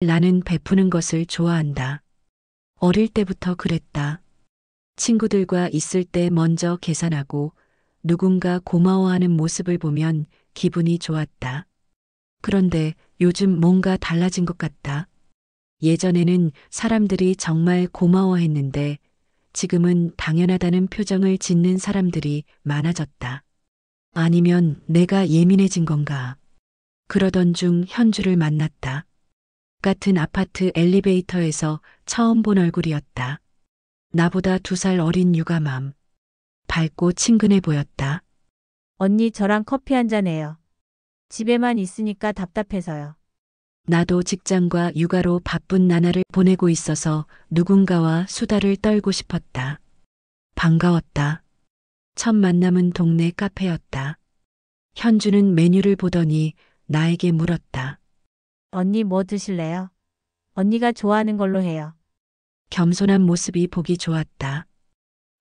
나는 베푸는 것을 좋아한다. 어릴 때부터 그랬다. 친구들과 있을 때 먼저 계산하고 누군가 고마워하는 모습을 보면 기분이 좋았다. 그런데 요즘 뭔가 달라진 것 같다. 예전에는 사람들이 정말 고마워했는데 지금은 당연하다는 표정을 짓는 사람들이 많아졌다. 아니면 내가 예민해진 건가? 그러던 중 현주를 만났다. 같은 아파트 엘리베이터에서 처음 본 얼굴이었다. 나보다 2살 어린 유가맘. 밝고 친근해 보였다. 언니 저랑 커피 한잔 해요. 집에만 있으니까 답답해서요. 나도 직장과 육아로 바쁜 나날을 보내고 있어서 누군가와 수다를 떨고 싶었다. 반가웠다. 첫 만남은 동네 카페였다. 현주는 메뉴를 보더니 나에게 물었다. 언니 뭐 드실래요? 언니가 좋아하는 걸로 해요. 겸손한 모습이 보기 좋았다.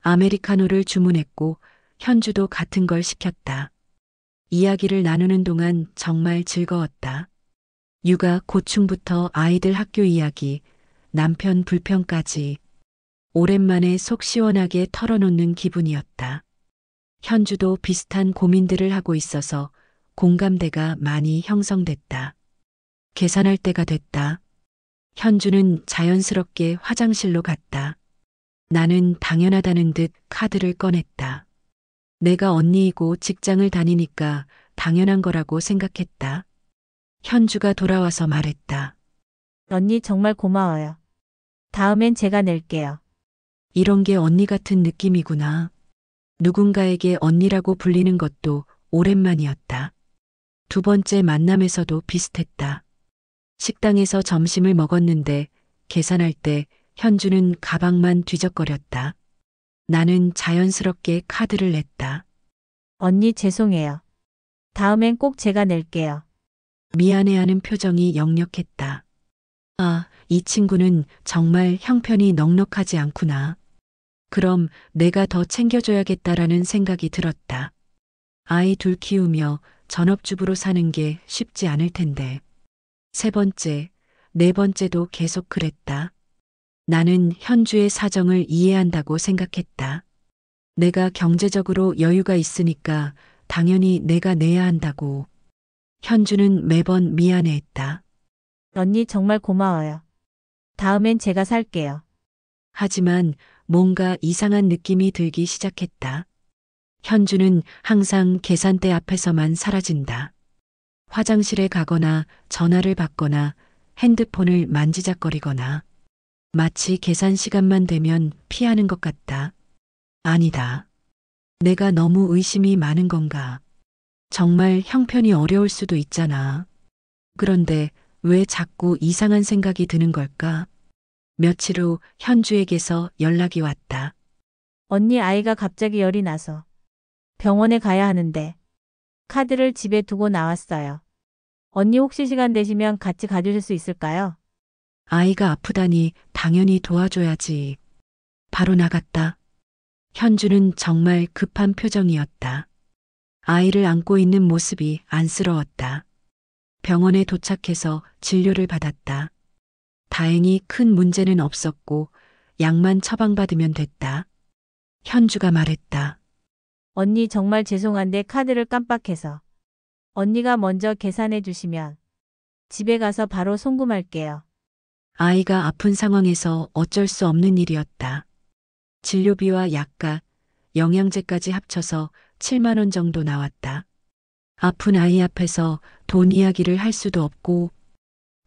아메리카노를 주문했고 현주도 같은 걸 시켰다. 이야기를 나누는 동안 정말 즐거웠다. 육아 고충부터 아이들 학교 이야기, 남편 불평까지 오랜만에 속 시원하게 털어놓는 기분이었다. 현주도 비슷한 고민들을 하고 있어서 공감대가 많이 형성됐다. 계산할 때가 됐다. 현주는 자연스럽게 화장실로 갔다. 나는 당연하다는 듯 카드를 꺼냈다. 내가 언니이고 직장을 다니니까 당연한 거라고 생각했다. 현주가 돌아와서 말했다. 언니 정말 고마워요. 다음엔 제가 낼게요. 이런 게 언니 같은 느낌이구나. 누군가에게 언니라고 불리는 것도 오랜만이었다. 2번째 만남에서도 비슷했다. 식당에서 점심을 먹었는데 계산할 때 현주는 가방만 뒤적거렸다. 나는 자연스럽게 카드를 냈다. 언니 죄송해요. 다음엔 꼭 제가 낼게요. 미안해하는 표정이 역력했다. 아, 이 친구는 정말 형편이 넉넉하지 않구나. 그럼 내가 더 챙겨줘야겠다라는 생각이 들었다. 아이 2 키우며 전업주부로 사는 게 쉽지 않을 텐데. 3번째, 4번째도 계속 그랬다. 나는 현주의 사정을 이해한다고 생각했다. 내가 경제적으로 여유가 있으니까 당연히 내가 내야 한다고. 현주는 매번 미안해했다. 언니 정말 고마워요. 다음엔 제가 살게요. 하지만 뭔가 이상한 느낌이 들기 시작했다. 현주는 항상 계산대 앞에서만 사라진다. 화장실에 가거나 전화를 받거나 핸드폰을 만지작거리거나 마치 계산 시간만 되면 피하는 것 같다. 아니다. 내가 너무 의심이 많은 건가? 정말 형편이 어려울 수도 있잖아. 그런데 왜 자꾸 이상한 생각이 드는 걸까? 며칠 후 현주에게서 연락이 왔다. 언니 아이가 갑자기 열이 나서 병원에 가야 하는데 카드를 집에 두고 나왔어요. 언니 혹시 시간 되시면 같이 가주실 수 있을까요? 아이가 아프다니 당연히 도와줘야지. 바로 나갔다. 현주는 정말 급한 표정이었다. 아이를 안고 있는 모습이 안쓰러웠다. 병원에 도착해서 진료를 받았다. 다행히 큰 문제는 없었고 약만 처방받으면 됐다. 현주가 말했다. 언니 정말 죄송한데 카드를 깜빡해서 언니가 먼저 계산해 주시면 집에 가서 바로 송금할게요. 아이가 아픈 상황에서 어쩔 수 없는 일이었다. 진료비와 약값, 영양제까지 합쳐서 7만 원 정도 나왔다. 아픈 아이 앞에서 돈 이야기를 할 수도 없고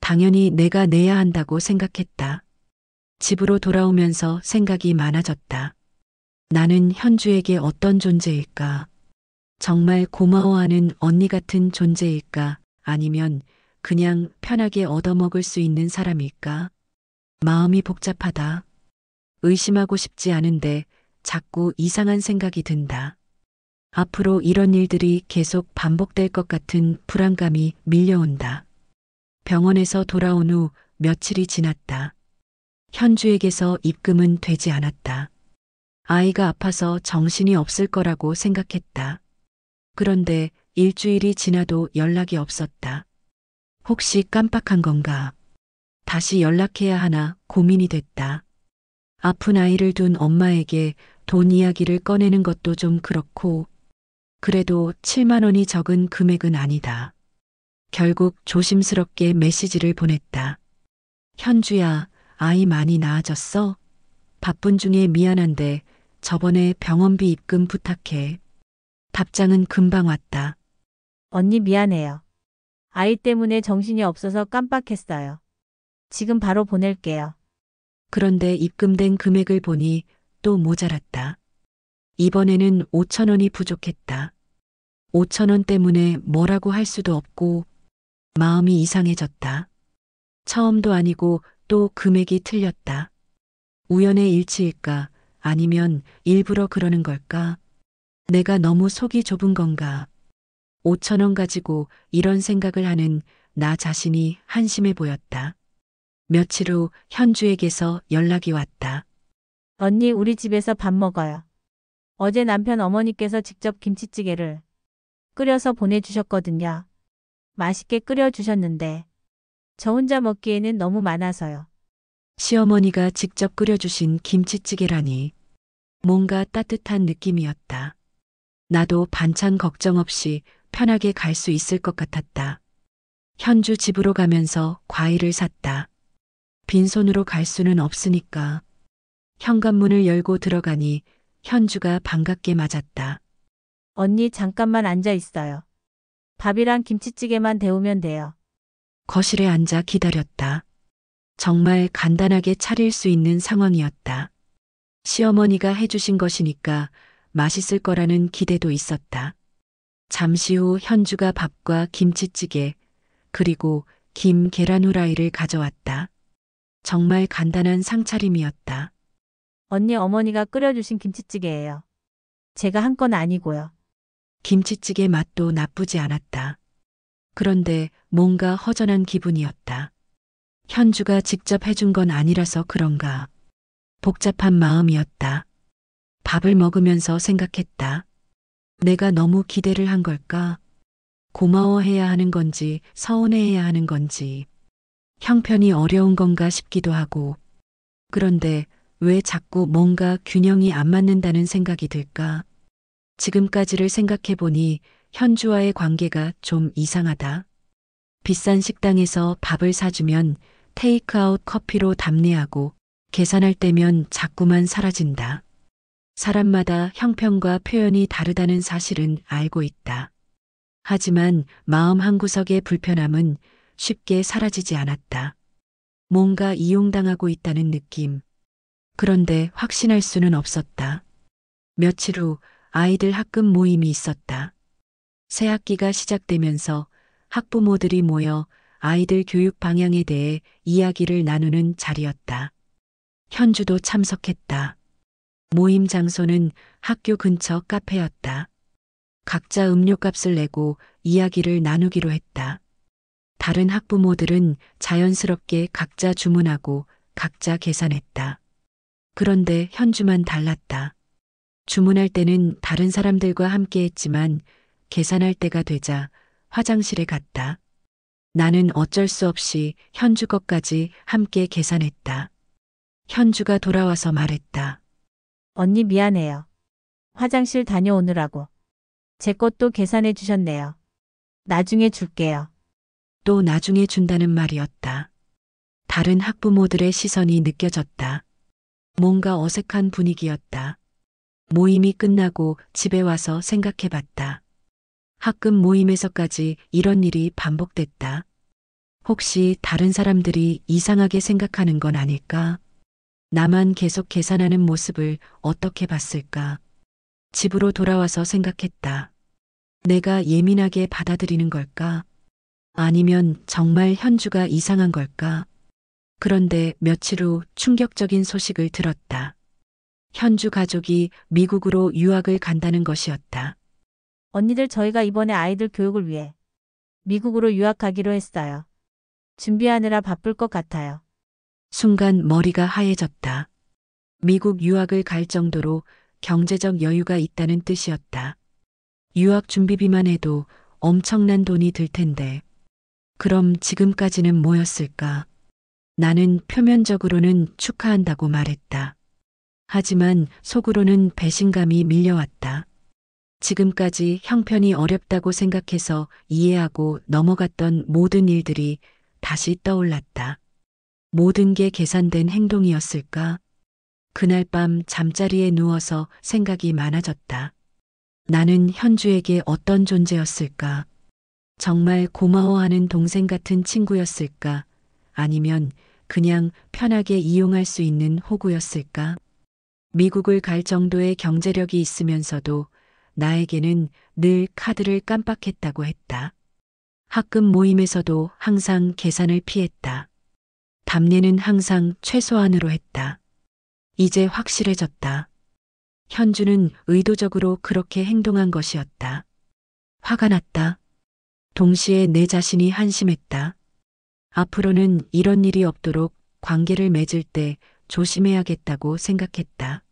당연히 내가 내야 한다고 생각했다. 집으로 돌아오면서 생각이 많아졌다. 나는 현주에게 어떤 존재일까? 정말 고마워하는 언니 같은 존재일까? 아니면 그냥 편하게 얻어먹을 수 있는 사람일까? 마음이 복잡하다. 의심하고 싶지 않은데 자꾸 이상한 생각이 든다. 앞으로 이런 일들이 계속 반복될 것 같은 불안감이 밀려온다. 병원에서 돌아온 후 며칠이 지났다. 현주에게서 입금은 되지 않았다. 아이가 아파서 정신이 없을 거라고 생각했다. 그런데 일주일이 지나도 연락이 없었다. 혹시 깜빡한 건가? 다시 연락해야 하나 고민이 됐다. 아픈 아이를 둔 엄마에게 돈 이야기를 꺼내는 것도 좀 그렇고, 그래도 7만 원이 적은 금액은 아니다. 결국 조심스럽게 메시지를 보냈다. 현주야, 아이 많이 나아졌어? 바쁜 중에 미안한데 저번에 병원비 입금 부탁해. 답장은 금방 왔다. 언니 미안해요. 아이 때문에 정신이 없어서 깜빡했어요. 지금 바로 보낼게요. 그런데 입금된 금액을 보니 또 모자랐다. 이번에는 5천 원이 부족했다. 5천 원 때문에 뭐라고 할 수도 없고 마음이 이상해졌다. 처음도 아니고 또 금액이 틀렸다. 우연의 일치일까? 아니면 일부러 그러는 걸까? 내가 너무 속이 좁은 건가? 5천 원 가지고 이런 생각을 하는 나 자신이 한심해 보였다. 며칠 후 현주에게서 연락이 왔다. 언니 우리 집에서 밥 먹어요. 어제 남편 어머니께서 직접 김치찌개를 끓여서 보내주셨거든요. 맛있게 끓여주셨는데 저 혼자 먹기에는 너무 많아서요. 시어머니가 직접 끓여주신 김치찌개라니 뭔가 따뜻한 느낌이었다. 나도 반찬 걱정 없이 편하게 갈 수 있을 것 같았다. 현주 집으로 가면서 과일을 샀다. 빈손으로 갈 수는 없으니까. 현관문을 열고 들어가니 현주가 반갑게 맞았다. 언니 잠깐만 앉아 있어요. 밥이랑 김치찌개만 데우면 돼요. 거실에 앉아 기다렸다. 정말 간단하게 차릴 수 있는 상황이었다. 시어머니가 해주신 것이니까 맛있을 거라는 기대도 있었다. 잠시 후 현주가 밥과 김치찌개, 그리고 김 계란 후라이를 가져왔다. 정말 간단한 상차림이었다. 언니 어머니가 끓여주신 김치찌개예요. 제가 한 건 아니고요. 김치찌개 맛도 나쁘지 않았다. 그런데 뭔가 허전한 기분이었다. 현주가 직접 해준 건 아니라서 그런가. 복잡한 마음이었다. 밥을 먹으면서 생각했다. 내가 너무 기대를 한 걸까? 고마워해야 하는 건지 서운해해야 하는 건지 형편이 어려운 건가 싶기도 하고 그런데 왜 자꾸 뭔가 균형이 안 맞는다는 생각이 들까? 지금까지를 생각해 보니 현주와의 관계가 좀 이상하다. 비싼 식당에서 밥을 사주면 테이크아웃 커피로 답례하고 계산할 때면 자꾸만 사라진다. 사람마다 형편과 표현이 다르다는 사실은 알고 있다. 하지만 마음 한구석의 불편함은 쉽게 사라지지 않았다. 뭔가 이용당하고 있다는 느낌. 그런데 확신할 수는 없었다. 며칠 후 아이들 학급 모임이 있었다. 새 학기가 시작되면서 학부모들이 모여 아이들 교육 방향에 대해 이야기를 나누는 자리였다. 현주도 참석했다. 모임 장소는 학교 근처 카페였다. 각자 음료값을 내고 이야기를 나누기로 했다. 다른 학부모들은 자연스럽게 각자 주문하고 각자 계산했다. 그런데 현주만 달랐다. 주문할 때는 다른 사람들과 함께 했지만 계산할 때가 되자 화장실에 갔다. 나는 어쩔 수 없이 현주 것까지 함께 계산했다. 현주가 돌아와서 말했다. 언니 미안해요. 화장실 다녀오느라고. 제 것도 계산해 주셨네요. 나중에 줄게요. 또 나중에 준다는 말이었다. 다른 학부모들의 시선이 느껴졌다. 뭔가 어색한 분위기였다. 모임이 끝나고 집에 와서 생각해봤다. 학급 모임에서까지 이런 일이 반복됐다. 혹시 다른 사람들이 이상하게 생각하는 건 아닐까? 나만 계속 계산하는 모습을 어떻게 봤을까? 집으로 돌아와서 생각했다. 내가 예민하게 받아들이는 걸까? 아니면 정말 현주가 이상한 걸까? 그런데 며칠 후 충격적인 소식을 들었다. 현주 가족이 미국으로 유학을 간다는 것이었다. 언니들 저희가 이번에 아이들 교육을 위해 미국으로 유학하기로 했어요. 준비하느라 바쁠 것 같아요. 순간 머리가 하얘졌다. 미국 유학을 갈 정도로 경제적 여유가 있다는 뜻이었다. 유학 준비비만 해도 엄청난 돈이 들 텐데. 그럼 지금까지는 뭐였을까? 나는 표면적으로는 축하한다고 말했다. 하지만 속으로는 배신감이 밀려왔다. 지금까지 형편이 어렵다고 생각해서 이해하고 넘어갔던 모든 일들이 다시 떠올랐다. 모든 게 계산된 행동이었을까? 그날 밤 잠자리에 누워서 생각이 많아졌다. 나는 현주에게 어떤 존재였을까? 정말 고마워하는 동생 같은 친구였을까? 아니면 그냥 편하게 이용할 수 있는 호구였을까? 미국을 갈 정도의 경제력이 있으면서도 나에게는 늘 카드를 깜빡했다고 했다. 학급 모임에서도 항상 계산을 피했다. 답례는 항상 최소한으로 했다. 이제 확실해졌다. 현주는 의도적으로 그렇게 행동한 것이었다. 화가 났다. 동시에 내 자신이 한심했다. 앞으로는 이런 일이 없도록 관계를 맺을 때 조심해야겠다고 생각했다.